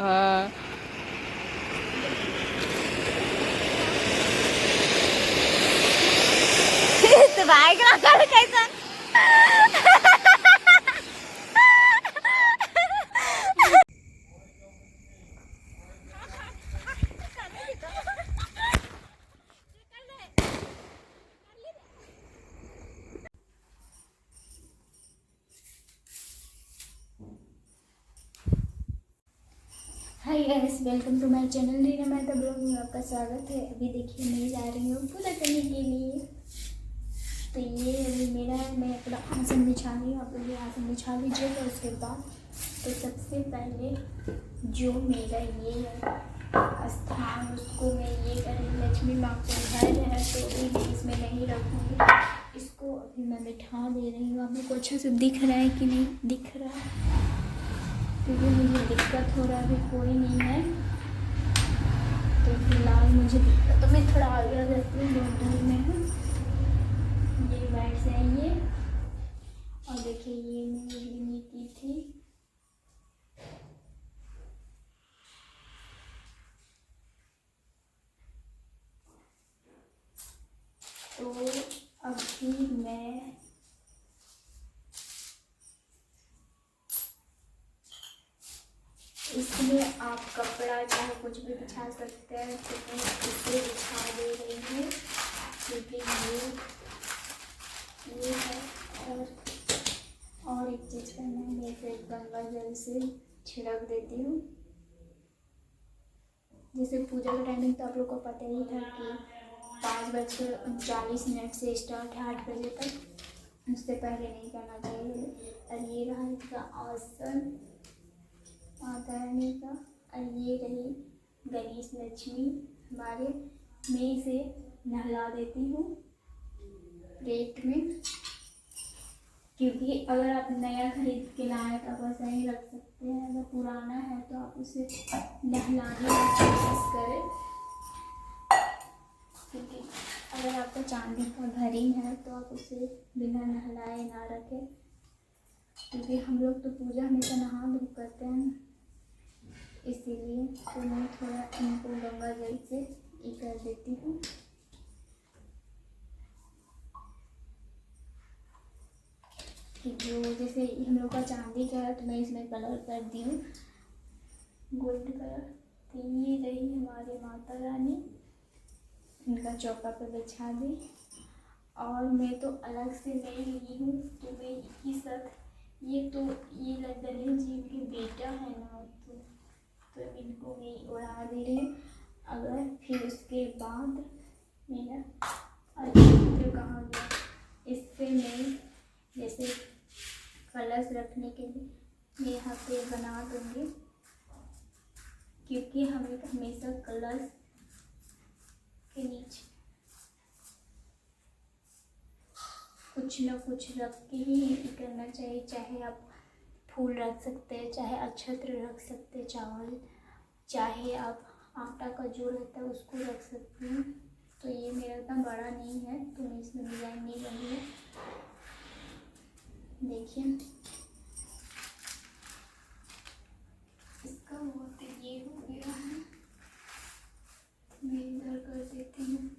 हाँ। तो भाई का कर कैसा hi guys, welcome to my channel Reena Mehta blog में आपका स्वागत है। अभी देखिए मैं जा रही हूँ पूजा करने के लिए। तो ये अभी मेरा है, मैं अपना आसन बिछा रही हूँ। आप लोग आसन बिछा लीजिएगा। उसके बाद तो सबसे पहले जो मेरा ये है स्थान, उसको मैं ये करी लक्ष्मी माँ को घर है तो अभी मैं इसमें नहीं रखूँगी। इसको अभी मैं बिठा दे रही हूँ। आप लोग को अच्छे से दिख रहा है कि नहीं दिख रहा है? क्योंकि मुझे दिक्कत हो रहा है, अभी कोई नहीं है तो फिलहाल मुझे दिक्कत, तो मैं थोड़ा आगे आ जाती हूँ। बहुत दूर में हूँ। ये बैठ जाइए और देखिए ये मेरी गिनी की थी। तो अभी मैं इसमें आप कपड़ा चाहे कुछ भी बिछा सकते हैं, तो मैं इसे बिछा दे रही हूँ क्योंकि ये है। और एक चीज़ करना है, मैं इसे गंगा जल से छिड़क देती हूँ। जैसे पूजा का टाइमिंग तो आप लोग को पता ही था कि 5:39 से स्टार्ट है 8 बजे तक। उससे पहले नहीं करना चाहिए। और ये रहा इसका आसन माता रानी का। और ये रही गणेश लक्ष्मी हमारे। मैं इसे नहला देती हूँ प्लेट में, क्योंकि अगर आप नया खरीद के लाए तो आप ऐसा ही रख सकते हैं। अगर पुराना है तो आप उसे नहलाने की कोशिश करें, क्योंकि अगर आपका चांदी का घर ही है तो आप उसे बिना नहलाए ना रखें। क्योंकि हम लोग तो पूजा हमेशा नहा धो करते हैं, इसीलिए तो मैं थोड़ा इनको गंगा जल से ये कर देती हूँ। कि जो जैसे हम लोग का चांदी का है तो मैं इसमें कलर कर दी हूँ गोल्ड कलर। तो ये रही हमारे माता रानी, इनका चौका पे बिछा दी। और मैं तो अलग से नहीं ली हूँ, तो मैं इसकी साथ ये तो ये गणेश जी के बेटा है ना, तो इनको मैं उड़ा दे रही हूँ। अगर फिर उसके बाद मेरा अच्छे कहाँ गया, इससे मैं जैसे कलश रखने के लिए मैं यहाँ पे बना दूँगी, क्योंकि हमें हमेशा कलश के नीचे कुछ ना कुछ रख के ही करना चाहिए। चाहे आप फूल रख सकते हैं, चाहे अक्षत्र रख सकते हैं, चावल, चाहे आप आटा का जो रहता है उसको रख सकते हैं। तो ये मेरा इतना बड़ा नहीं है तो मैं इसमें डिज़ाइन नहीं बनी है। देखिए इसका बहुत ये हो गया है, मैं इधर कर देती हूँ।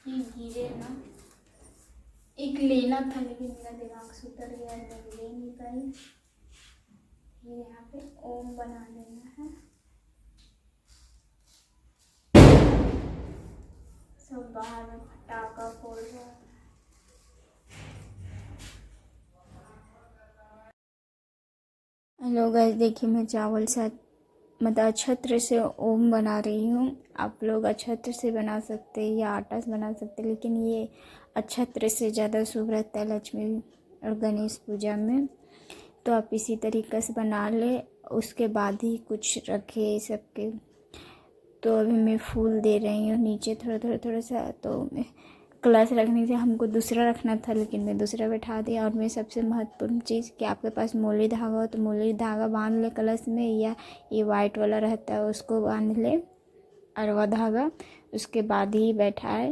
ये गिरे ना, एक लेना था लेकिन मेरा दिमाग से उतर गया, मैं ले नहीं पाई। ये यहाँ पे ओम बना लेना है। सब बाहर में पटाखा फोड़ रहा है। हेलो गाइस, देखिए मैं चावल से मतलब अक्षत्र से ओम बना रही हूँ। आप लोग अक्षत्र से बना सकते हैं या आटा से बना सकते हैं, लेकिन ये अक्षत्र से ज़्यादा शुभ रहता है लक्ष्मी और गणेश पूजा में। तो आप इसी तरीक़े से बना ले, उसके बाद ही कुछ रखे सबके। तो अभी मैं फूल दे रही हूँ नीचे थोड़ा सा। तो मैं कलश रखने से हमको दूसरा रखना था, लेकिन मैं दूसरा बैठा दिया। और मैं सबसे महत्वपूर्ण चीज़ कि आपके पास मूली धागा हो तो मूली धागा बांध ले कलश में, या ये वाइट वाला रहता है उसको बांध ले, अरवा धागा। उसके बाद ही बैठाए।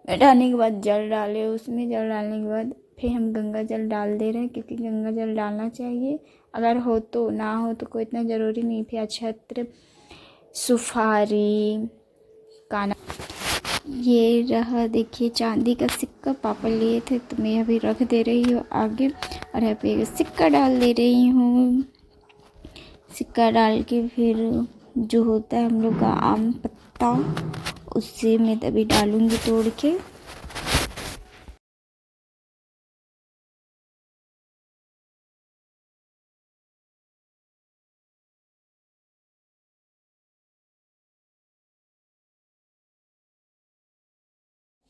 बैठाने के बाद जल डाले उसमें। जल डालने के बाद फिर हम गंगा जल डाल दे रहे हैं, क्योंकि गंगा जल डालना चाहिए, अगर हो तो, ना हो तो कोई इतना ज़रूरी नहीं। फिर अक्षत्र, सुपारी, काना, ये रहा देखिए चांदी का सिक्का पापा लिए थे, तो मैं अभी रख दे रही हूँ आगे। और यहाँ पे एक सिक्का डाल दे रही हूँ। सिक्का डाल के फिर जो होता है हम लोग का आम पत्ता, उससे मैं तभी डालूँगी तोड़ के।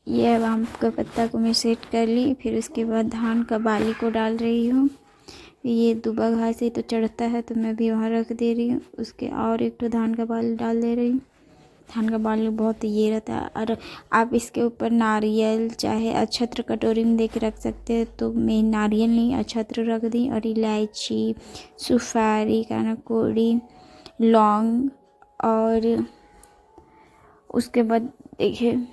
ये अब आम का पत्ता को मैं सेट कर ली। फिर उसके बाद धान का बाली को डाल रही हूँ। ये दुबा घास से तो चढ़ता है, तो मैं भी वहाँ रख दे रही हूँ। उसके और एक तो धान का बाल डाल दे रही हूँ। धान का बाल बहुत ये रहता है। और आप इसके ऊपर नारियल चाहे अक्षत्र कटोरी में दे के रख सकते हैं, तो मैं नारियल नहीं अक्षत्र रख दी। और इलायची, सुपारी, कानाकोड़ी, लौंग, और उसके बाद देखिए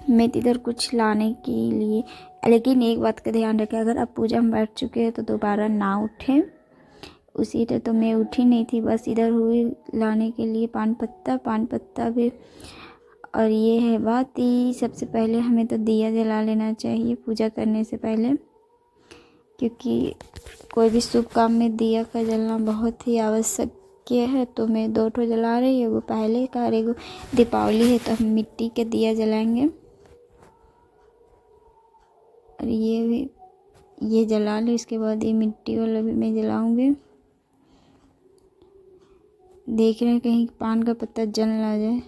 मैं इधर कुछ लाने के लिए, लेकिन एक बात का ध्यान रखें, अगर आप पूजा में बैठ चुके हैं तो दोबारा ना उठें। उसी तरह तो मैं उठी नहीं थी, बस इधर हुई लाने के लिए पान पत्ता भी। और ये है बात ही, सबसे पहले हमें तो दिया जला लेना चाहिए पूजा करने से पहले, क्योंकि कोई भी शुभ काम में दिया का जलना बहुत ही आवश्यक है। तो मैं 2 ठो जला रही हूँ, वो पहले का, और एगो दीपावली है तो हम मिट्टी के दिया जलाएंगे। और ये भी ये जला ली। इसके बाद ये मिट्टी वाला भी मैं जलाऊंगी। देख रहे हैं कहीं पान का पत्ता जल ना जाए,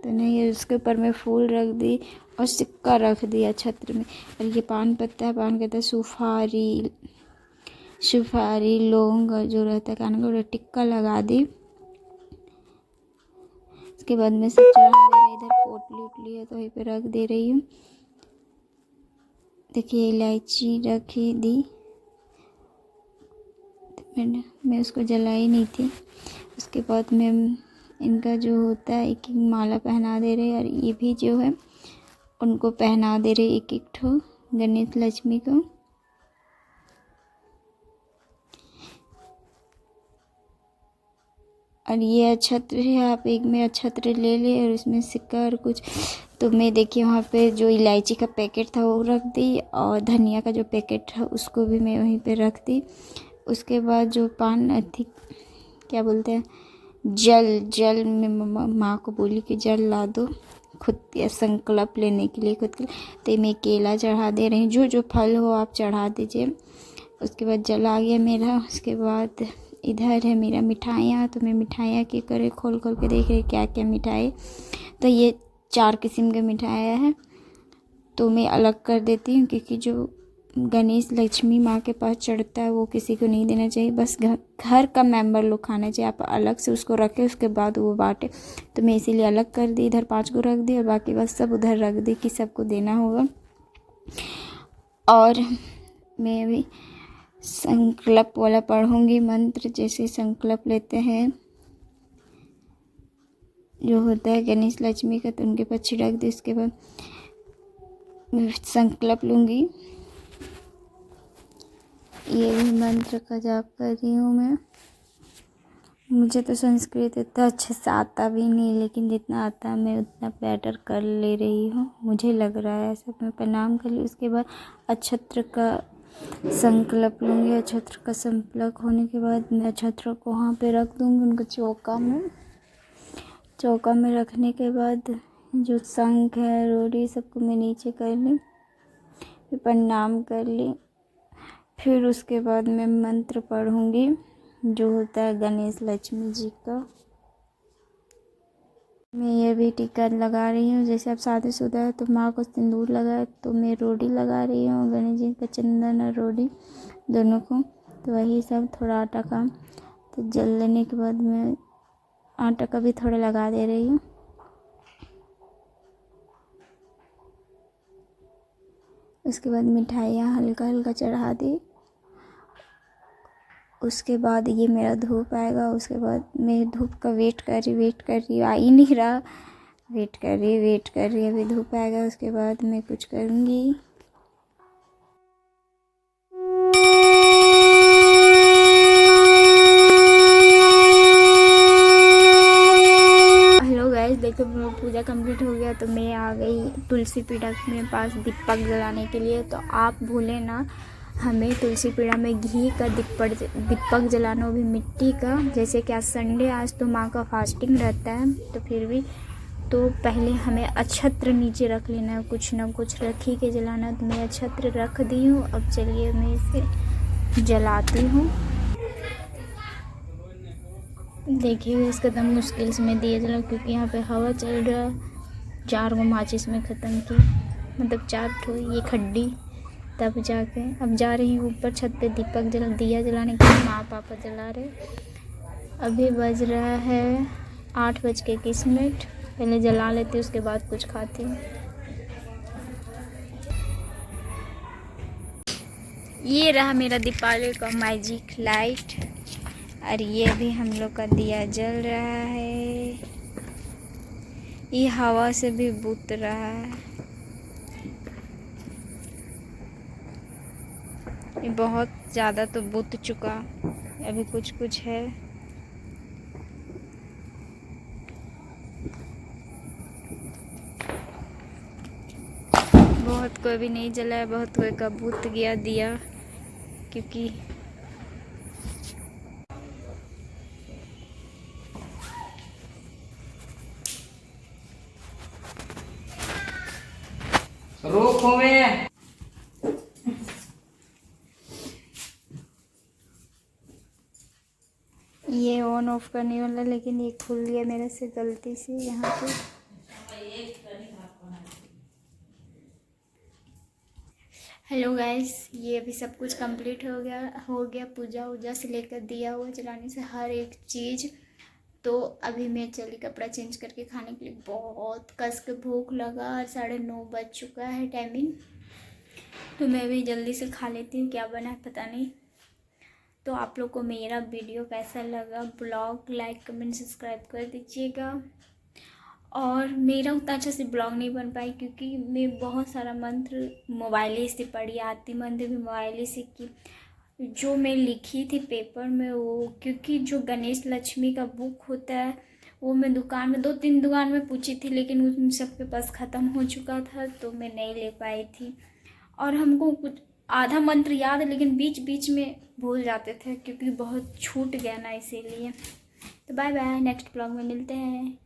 तो नहीं है। उसके ऊपर मैं फूल रख दी और सिक्का रख दिया छत्र में। और ये पान पत्ता है, पान कहता है, सुपारी, लौंग, और जो रहता है कान का टिक्का लगा दी। इसके बाद मैं सब चढ़ा दे रही। इधर पोटली उटली है तो वहीं पे रख दे रही हूँ। देखिए इलायची रखी दी मैं उसको जलाई नहीं थी। उसके बाद मैं इनका जो होता है एक एक माला पहना दे रही, और ये भी जो है उनको पहना दे रही एक एक ठो गणेश लक्ष्मी को। और ये अक्षत्र है, आप एक में अक्षत्र ले ले और उसमें सिक्का और कुछ। तो मैं देखिए वहाँ पे जो इलायची का पैकेट था वो रख दी, और धनिया का जो पैकेट था उसको भी मैं वहीं पे रख दी। उसके बाद जो पान अथी क्या बोलते हैं, जल में माँ को बोली कि जल ला दो खुद संकल्प लेने के लिए खुद के लिए। तो मैं केला चढ़ा दे रही हूँ, जो जो फल हो आप चढ़ा दीजिए। उसके बाद जल आ गया मेरा। उसके बाद इधर है मेरा मिठाइयाँ, तो मैं मिठाइयाँ की करे खोल के देख रही क्या क्या मिठाई। तो ये 4 किस्म के मिठाइयाँ हैं, तो मैं अलग कर देती हूँ, क्योंकि जो गणेश लक्ष्मी माँ के पास चढ़ता है वो किसी को नहीं देना चाहिए, बस घर का मेंबर लोग खाना चाहिए। आप अलग से उसको रखें, उसके बाद वो बांटे। तो मैं इसीलिए अलग कर दी, इधर 5 को रख दी और बाकी बस सब उधर रख दी कि सबको देना होगा। और मैं भी संकल्प वाला पढ़ूंगी मंत्र, जैसे संकल्प लेते हैं जो होता है गणेश लक्ष्मी का, तो उनके पास छिड़क दी। उसके बाद मैं संकल्प लूँगी। ये भी मंत्र का जाप कर रही हूँ मैं। मुझे तो संस्कृत इतना अच्छे से आता भी नहीं, लेकिन जितना आता है मैं उतना बेटर कर ले रही हूँ, मुझे लग रहा है ऐसा। मैं प्रणाम कर ली। उसके बाद अक्षत्र का संकल्प लूँगी। अक्षत्र का संकल्प होने के बाद मैं अक्षत्र को वहाँ पे रख दूँगी उनको चौका में रखने के बाद जो शंख है, रोड़ी, सबको मैं नीचे कर ली, फिर प्रणाम कर ली। फिर उसके बाद मैं मंत्र पढ़ूंगी जो होता है गणेश लक्ष्मी जी का। मैं ये भी टीका लगा रही हूँ। जैसे आप शादीशुदा है तो माँ को सिंदूर लगाए, तो मैं रोड़ी लगा रही हूँ गणेश जी का, चंदन और रोड़ी दोनों को। तो वही सब थोड़ा आटा का तो जल लेने के बाद मैं आटा का भी थोड़ा लगा दे रही हूँ। उसके बाद मिठाइयाँ हल्का हल्का चढ़ा दी। उसके बाद ये मेरा धूप आएगा। उसके बाद मैं धूप का वेट कर रही आ ही नहीं रहा, वेट कर रही अभी धूप आएगा। उसके बाद मैं कुछ करूँगी। उसके पूजा कंप्लीट हो गया तो मैं आ गई तुलसी पीढ़ा के पास दीपक जलाने के लिए। तो आप भूलें ना, हमें तुलसी पीढ़ा में घी का दीपक जलाना, वो भी मिट्टी का। जैसे कि आज संडे, आज तो माँ का फास्टिंग रहता है, तो फिर भी तो पहले हमें अक्षत्र नीचे रख लेना है, कुछ ना कुछ रख ही के जलाना। तो मैं अक्षत्र रख दी हूँ। अब चलिए मैं इसे जलाती हूँ। देखिए इस कदम मुश्किल से मैं दिया जला, क्योंकि यहाँ पे हवा चल रहा है। 4 गो माचिस में ख़त्म की, मतलब 4 ठो ये खड्डी। तब जाके अब जा रही हूँ ऊपर छत पे दीपक दिया जलाने के लिए। माँ पापा जला रहे। अभी बज रहा है 8:21। पहले जला लेती, उसके बाद कुछ खाती हूँ। ये रहा मेरा दीपावली का मैजिक लाइट, और ये भी हम लोग का दिया जल रहा है। ये हवा से भी बुझ रहा है। ये बहुत ज़्यादा तो बुझ चुका, अभी कुछ कुछ है। बहुत कोई भी नहीं जला है, बहुत कोई का बुझ गया दिया, क्योंकि रोको में ये ऑन ऑफ करने वाला, लेकिन ये खुल गया मेरे से गलती से यहाँ पे। हेलो गाइस, ये अभी सब कुछ कंप्लीट हो गया पूजा वूजा से लेकर दिया हुआ जलाने से हर एक चीज़। तो अभी मैं चली कपड़ा चेंज करके खाने के लिए। बहुत कस के भूख लगा और 9:30 बज चुका है टाइमिंग। तो मैं भी जल्दी से खा लेती हूँ। क्या बना है पता नहीं। तो आप लोग को मेरा वीडियो कैसा लगा, ब्लॉग लाइक कमेंट सब्सक्राइब कर दीजिएगा। और मेरा उतना अच्छा से ब्लॉग नहीं बन पाई, क्योंकि मैं बहुत सारा मंत्र मोबाइल से पढ़ी, आरती मंत्र भी मोबाइल से की। जो मैं लिखी थी पेपर में वो, क्योंकि जो गणेश लक्ष्मी का बुक होता है वो मैं दुकान में 2-3 दुकान में पूछी थी, लेकिन उन सबके पास ख़त्म हो चुका था, तो मैं नहीं ले पाई थी। और हमको कुछ आधा मंत्र याद है, लेकिन बीच बीच में भूल जाते थे, क्योंकि बहुत छूट गया ना, इसीलिए। तो बाय बाय, नेक्स्ट ब्लॉग में मिलते हैं।